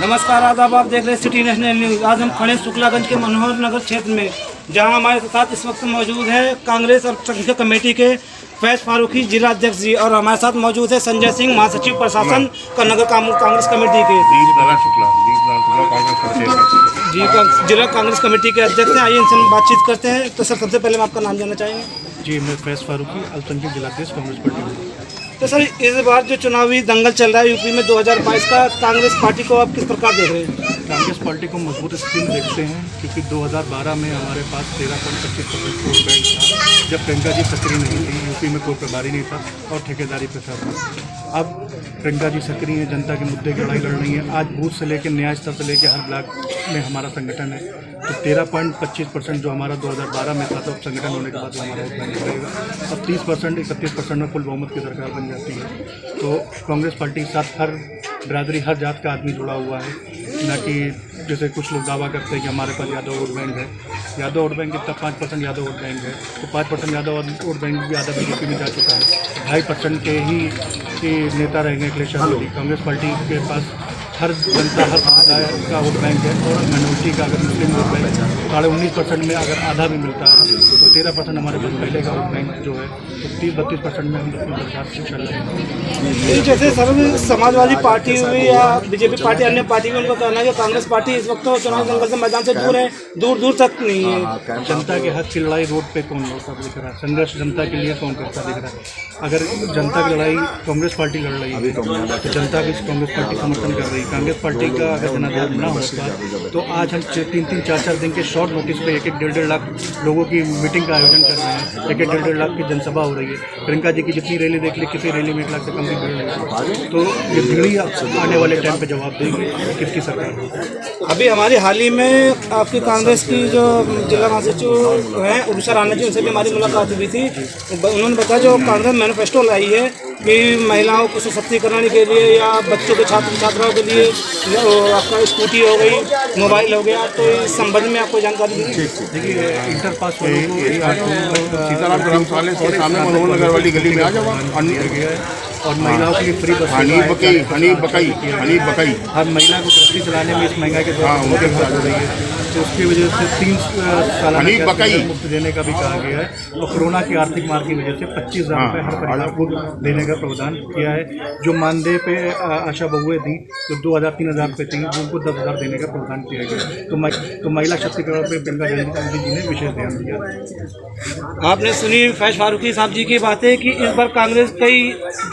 नमस्कार, आदाब। आप देख रहे हैं सिटी नेशनल न्यूज़। आज हम खड़े शुक्लागंज के मनोहर नगर क्षेत्र में, जहां हमारे साथ इस वक्त मौजूद है कांग्रेस अल्पसंख्यक कमेटी के फैज फारूकी जिला अध्यक्ष जी, और हमारे साथ मौजूद है संजय सिंह, महासचिव प्रशासन का नगर कांग्रेस कमेटी के जिला कांग्रेस कमेटी के अध्यक्ष हैं। आइए इनसे हम बातचीत करते हैं। तो सर, सबसे पहले हम आपका नाम जानना चाहेंगे। जी, मैं फैज फारूकी, अल्पसंख्यक जिला अध्यक्ष कांग्रेस पार्टी। तो सर, इस बार जो चुनावी दंगल चल रहा है यूपी में 2022 का, कांग्रेस पार्टी को आप किस प्रकार देख रहे हैं? कांग्रेस पार्टी को मजबूत स्थिति में देखते हैं, क्योंकि 2012 में हमारे पास 13.25% वोट बैंक था, जब प्रियंका जी सक्रिय नहीं थी, यूपी में कोई प्रभारी नहीं था और ठेकेदारी प्रथा था। अब प्रियंका जी सक्रिय हैं, जनता के मुद्दे की लड़ाई लड़ रही है। आज बूथ से लेकर न्याय स्तर से लेकर हर ब्लॉक में हमारा संगठन है। तो 13.25% जो हमारा 2012 में था, तो संगठन होने के बाद हमारा वोट बैंक रहेगा। अब 30%, 31% में फुल बहुमत की सरकार बन जाती है। तो कांग्रेस पार्टी के साथ हर बिरादरी, हर जात का आदमी जुड़ा हुआ है, न कि जैसे कुछ लोग दावा करते हैं कि हमारे पास यादव वोट बैंक है। यादव वोट बैंक कितना? 5% यादव वोट बैंक है। तो 5% यादव वोट बैंक भी आधा बीजेपी में जा चुका है। 2.5% के ही नेता रहेंगे अखिलेश यादव जी। कांग्रेस पार्टी के पास हर जनता, हर समुदाय का वोट बैंक है, और माइनॉरिटी का अगर मुस्लिम वोट बैंक 19.5% में अगर आधा भी मिलता है, तो 13% हमारे पास पहले का वोट बैंक जो है, तो 30-32% में हम अपनी सरकार से चल रहे हैं। जैसे सर, समाजवादी पार्टी हुई या बीजेपी पार्टी, अन्य पार्टी में उनका कहना है कि कांग्रेस पार्टी इस वक्त तो चुनाव दंगल से मैदान से दूर है, दूर दूर तक नहीं है। जनता के हक की लड़ाई रोड पे कौन लड़ता दिख रहा है? संघर्ष जनता के लिए कौन करता दिख रहा है? अगर जनता की लड़ाई कांग्रेस पार्टी लड़ रही है, तो जनता भी कांग्रेस पार्टी समर्थन कर रही है। कांग्रेस पार्टी का अगर जनाधार न होता, तो आज हम 3-3, 4-4 दिन के शॉर्ट नोटिस पे 1-1, 1.5 लाख लोगों की मीटिंग का आयोजन कर रहे हैं। 1-1, 1.5 लाख की जनसभा हो रही है। प्रियंका जी की जितनी रैली देख ली, किसी रैली में 1 लाख से कम की भीड़ नहीं। तो ये भीड़ ही आने वाले टाइम पे जवाब देगी किसकी सरकार। अभी हमारी हाल ही में आपकी कांग्रेस की जो जिला महासचिव हैं उषा राणा जी, उनसे भी हमारी मुलाकात हुई थी। उन्होंने बताया जो कांग्रेस मैनिफेस्टो लाई है कि महिलाओं को सशक्तिकरण के लिए या बच्चों के छात्र छात्राओं के लिए आपका स्कूटी हो गई, मोबाइल हो गया, तो इस संबंध में आपको जानकारी दी? देखिए, इंटर पास सीताराम धर्मशाला के सामने मनोहर नगर वाली गली में आ जाओ, और महिलाओं के लिए फ्री बस, हनी बकई हर महिला को गृहस्थी चलाने में इस महंगाई के दौरान बहुत दिक्कत हो रही है। तो उसकी वजह से 3 साल मुफ्त देने का भी कहा गया है, और कोरोना की आर्थिक मार की वजह से 25,000 रुपये हर परिवार को देने का प्रावधान किया है। जो मानदेय पे आशा बहुएं थी, जो 2,000-3,000 रुपये थी, उनको 10,000 देने का प्रावधान किया गया। तो महिला शक्तिकरण पर प्रियंका गांधी जी ने विशेष ध्यान दिया। आपने सुनी फैज फारूकी साहब जी की बातें कि इस बार कांग्रेस कई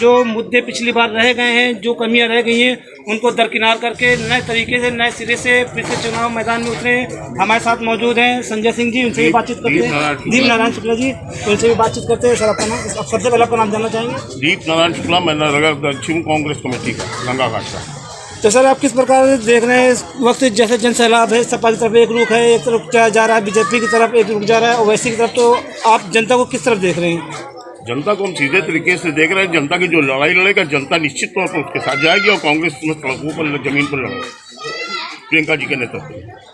जो मुद्दे पिछली बार रह गए हैं, जो कमियां रह गई हैं, उनको दरकिनार करके नए तरीके से, नए सिरे से फिर से चुनाव मैदान में उतरे। हमारे साथ मौजूद हैं संजय सिंह जी, उनसे भी बातचीत करते हैं। दीप नारायण शुक्ला जी, उनसे भी बातचीत करते हैं। सर, आपका नाम? सबसे पहले आपका नाम जानना चाहेंगे। दीप नारायण शुक्ला, मैं नगर दक्षिण कांग्रेस कमेटी का गंगा घाट का। तो सर, आप किस प्रकार देख रहे हैं इस वक्त, जैसे जन सैलाब है, सपा की तरफ एक रुख है, एक तरफ जा रहा है, बीजेपी की तरफ एक रुख जा रहा है, ओवैसी की तरफ, तो आप जनता को किस तरफ देख रहे हैं? जनता को हम सीधे तरीके से देख रहे हैं। जनता की जो लड़ाई लड़ेगा, जनता निश्चित तौर पर उसके साथ जाएगी, और कांग्रेस में सड़कों पर, जमीन पर लड़ेगी प्रियंका जी के नेतृत्व।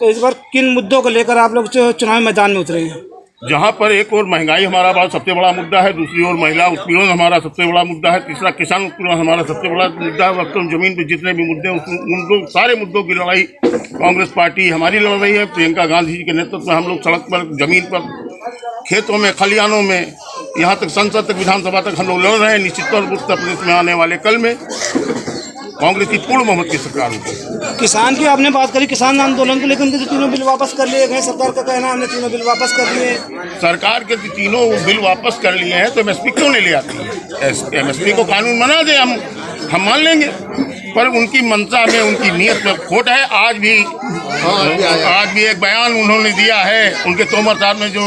तो इस बार किन मुद्दों को लेकर आप लोग चुनाव मैदान में उतरे हैं? जहाँ पर एक और महंगाई हमारा बड़ा सबसे बड़ा मुद्दा है, दूसरी ओर महिला उत्पीड़न हमारा सबसे बड़ा मुद्दा है, तीसरा किसान उत्पीड़न हमारा सबसे बड़ा मुद्दा है। वक्त जमीन पर जितने भी मुद्दे हैं, उन सारे मुद्दों की लड़ाई कांग्रेस पार्टी हमारी लड़ रही है। प्रियंका गांधी जी के नेतृत्व में हम लोग सड़क पर, जमीन पर, खेतों में, खलिहानों में, यहाँ तक संसद तक, विधानसभा तक हम लोग लड़ रहे हैं। निश्चित तौर पर उत्तर प्रदेश में आने वाले कल में कांग्रेस की पूर्ण बहुमत की सरकार होगी। किसान की आपने बात करी, किसान आंदोलन को लेकर उनके जो 3 बिल वापस कर लिए गए, सरकार का कहना है हमने 3 बिल वापस कर लिए। सरकार के 3 बिल वापस कर लिए हैं, तो MSP क्यों नहीं ले आती है? MSP को कानून बना दे, हम मान लेंगे, पर उनकी मंशा में, उनकी नीयत में खोट है। आज भी एक बयान उन्होंने दिया है, उनके तोमर साहब में जो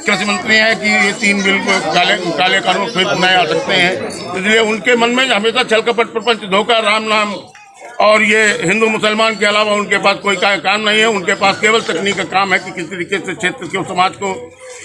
कृषि मंत्री हैं, कि ये 3 बिल को काले कानून फिर नए आ सकते हैं। इसलिए उनके मन में हमेशा छल कपट, प्रपंच, धोखा, राम नाम और ये हिंदू मुसलमान के अलावा उनके पास कोई काम नहीं है। उनके पास केवल तकनीक का काम है कि किस तरीके से क्षेत्र को, समाज को,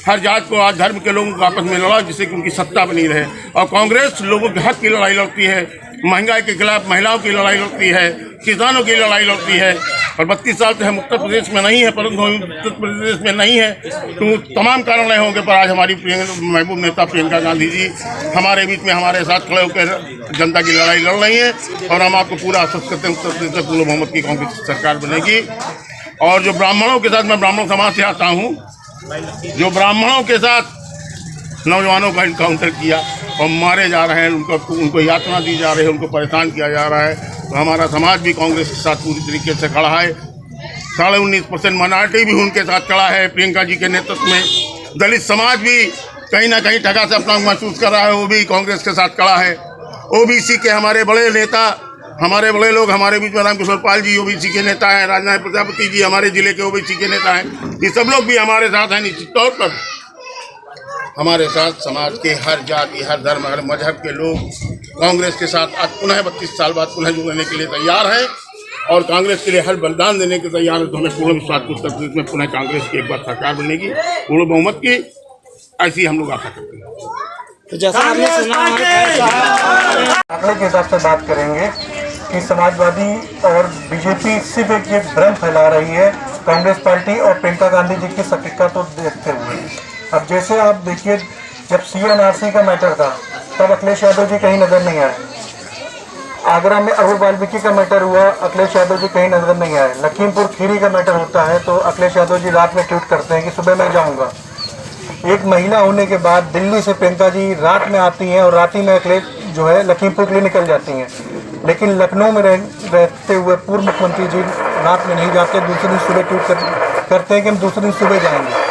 हर जात को, आज धर्म के लोगों को आपस में लड़ा, जिससे कि उनकी सत्ता बनी रहे। और कांग्रेस लोगों के हक की लड़ाई लड़ती है, महंगाई के खिलाफ महिलाओं की लड़ाई लड़ती है, किसानों की लड़ाई लड़ती है। और 32 साल से हम उत्तर प्रदेश में नहीं है, परंतु उत्तर प्रदेश में नहीं है तो तमाम कारण होंगे पर आज हमारी महबूब नेता प्रियंका गांधी जी हमारे बीच में हमारे साथ खड़े होकर जनता की लड़ाई लड़ रही हैं। और हम आपको पूरा आश्वस्त करते हैं उत्तर प्रदेश में पूर्ण बहुमत की कांग्रेस सरकार बनेगी। और जो ब्राह्मणों के साथ, मैं ब्राह्मण समाज से आता हूँ, जो ब्राह्मणों के साथ नौजवानों का इनकाउंटर किया और मारे जा रहे हैं, उनको यातना दी जा रही है, उनको परेशान किया जा रहा है, तो हमारा समाज भी कांग्रेस के साथ पूरी तरीके से खड़ा है। 19.5% माइनॉरिटी भी उनके साथ खड़ा है प्रियंका जी के नेतृत्व में। दलित समाज भी कहीं ना कहीं ठगा से अपना महसूस कर रहा है, वो भी कांग्रेस के साथ खड़ा है। ओबीसी के हमारे बड़े नेता, हमारे बड़े लोग हमारे बीच में रामकिशोर पाल जी ओबीसी के नेता हैं, राजनाथ प्रजापति जी हमारे जिले के ओबीसी के नेता हैं, ये सब लोग भी हमारे साथ हैं। निश्चित तौर पर हमारे साथ समाज के हर जाति, हर धर्म, हर मजहब के लोग कांग्रेस के साथ आज पुनः 32 साल बाद पुनः जुड़ने के लिए तैयार हैं और कांग्रेस के लिए हर बलिदान देने के तैयार है। तो हमें पूर्ण विश्वास उत्तर प्रदेश में पुनः कांग्रेस की एक बार सरकार बनेगी, पूर्ण बहुमत की, ऐसी हम लोग आशा करते हैं। तो जैसा आपने सुना, आंकड़े के हिसाब से बात करेंगे कि समाजवादी और बीजेपी सिर्फ एक भ्रम फैला रही है कांग्रेस पार्टी और प्रियंका गांधी जी की सटीकता तो देखते हुए। अब जैसे आप देखिए, जब CNRC का मैटर था तब अखिलेश यादव जी कहीं नजर नहीं आए। आगरा में अरुण वाल्मीकि का मैटर हुआ, अखिलेश यादव जी कहीं नजर नहीं आए। लखीमपुर खीरी का मैटर होता है तो अखिलेश यादव जी रात में ट्वीट करते हैं कि सुबह मैं जाऊंगा। एक महिला होने के बाद दिल्ली से प्रियंका जी रात में आती हैं और रात ही में अखिलेश जो है लखीमपुर के लिए निकल जाती हैं। लेकिन लखनऊ में रहते हुए पूर्व मुख्यमंत्री जी रात में नहीं जाते, दूसरे दिन सुबह ट्वीट करते हैं कि हम दूसरे दिन सुबह जाएंगे।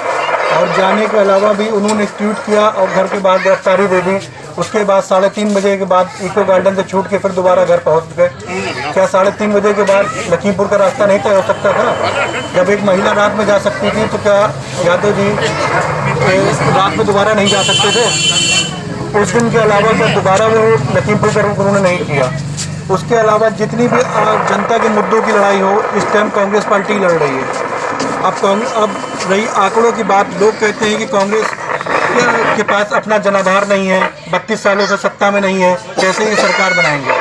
और जाने के अलावा भी उन्होंने ट्वीट किया और घर के बाहर गिरफ्तारी दे दी। उसके बाद 3:30 बजे के बाद इको गार्डन से छूट के फिर दोबारा घर पहुंच गए। क्या 3:30 बजे के बाद लखीमपुर का रास्ता नहीं तय हो सकता था? जब एक महिला रात में जा सकती थी तो क्या यादव जी रात में दोबारा नहीं जा सकते थे? उस दिन के अलावा जब दोबारा वो लखीमपुर का रुख उन्होंने नहीं किया। उसके अलावा जितनी भी जनता के मुद्दों की लड़ाई हो, इस टाइम कांग्रेस पार्टी लड़ रही है। अब रही आंकड़ों की बात, लोग कहते हैं कि कांग्रेस के पास अपना जनाधार नहीं है, 32 सालों से सत्ता में नहीं है, कैसे ये सरकार बनाएंगे?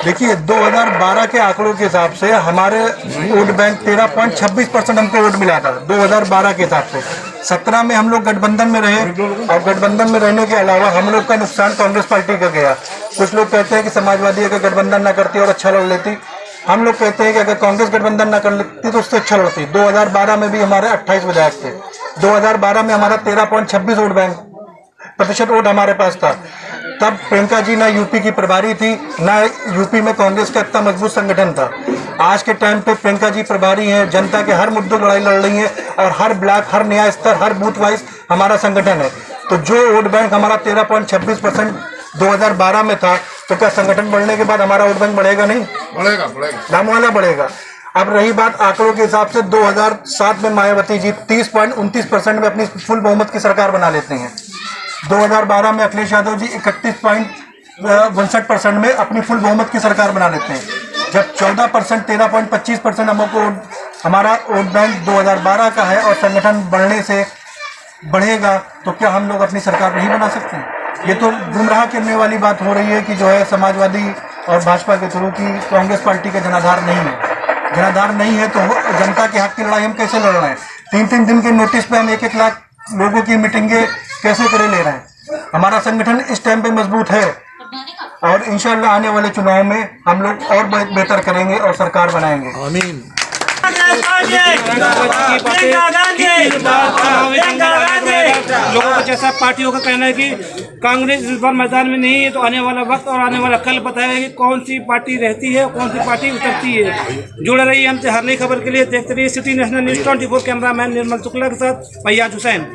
देखिए 2012 के आंकड़ों के हिसाब से हमारे वोट बैंक 13.26% हमको वोट मिला था 2012 के हिसाब से। 17 में हम लोग गठबंधन में रहे और गठबंधन में रहने के अलावा हम लोग का नुकसान कांग्रेस पार्टी का गया। कुछ लोग कहते हैं कि समाजवादी अगर गठबंधन ना करती और अच्छा लड़ लेती, हम लोग कहते हैं कि अगर कांग्रेस गठबंधन न कर लेती तो उससे अच्छा लड़ती। 2012 में भी हमारे 28 विधायक थे, 2012 में हमारा 13.26 वोट बैंक प्रतिशत वोट हमारे पास था। तब प्रियंका जी ना यूपी की प्रभारी थी, ना यूपी में कांग्रेस का इतना मजबूत संगठन था। आज के टाइम पे प्रियंका जी प्रभारी हैं, जनता के हर मुद्दों की लड़ाई लड़ रही हैं और हर ब्लॉक, हर न्याय स्तर, हर बूथ वाइज हमारा संगठन है। तो जो वोट बैंक हमारा 13.26% 2012 में था, तो क्या संगठन बढ़ने के बाद हमारा वोट बैंक बढ़ेगा? नहीं बढ़ेगा, दाम वाला बढ़ेगा। अब रही बात आंकड़ों के हिसाब से, 2007 में मायावती जी 30.29% में अपनी फुल बहुमत की सरकार बना लेते हैं। 2012 में अखिलेश यादव जी 31.62% में अपनी फुल बहुमत की सरकार बना लेते हैं। जब 14% 13.25% हमको हमारा वोट बैंक 2012 का है और संगठन बढ़ने से बढ़ेगा, तो क्या हम लोग अपनी सरकार नहीं बना सकते? ये तो गुमराह करने वाली बात हो रही है कि जो है समाजवादी और भाजपा के थ्रू की कांग्रेस पार्टी का जनाधार नहीं है। जनाधार नहीं है तो जनता के हक की लड़ाई हम कैसे लड़ रहे हैं? 3-3 दिन के नोटिस पे हम 1-1 लाख लोगों की मीटिंगें कैसे करे ले रहे हैं? हमारा संगठन इस टाइम पे मजबूत है और इंशाल्लाह आने वाले चुनाव में हम लोग और बेहतर करेंगे और सरकार बनाएंगे। आमीन। लोगों को जैसा पार्टियों का कहना है कि कांग्रेस इस बार मैदान में नहीं है, तो आने वाला वक्त और आने वाला कल बताएगा कि कौन सी पार्टी रहती है और कौन सी पार्टी उतरती है। जुड़े रहिए हमसे हर नई खबर के लिए, देखते रहिए सिटी नेशनल न्यूज़ 24। कैमरामैन निर्मल शुक्ला के साथ फैयाज हुसैन।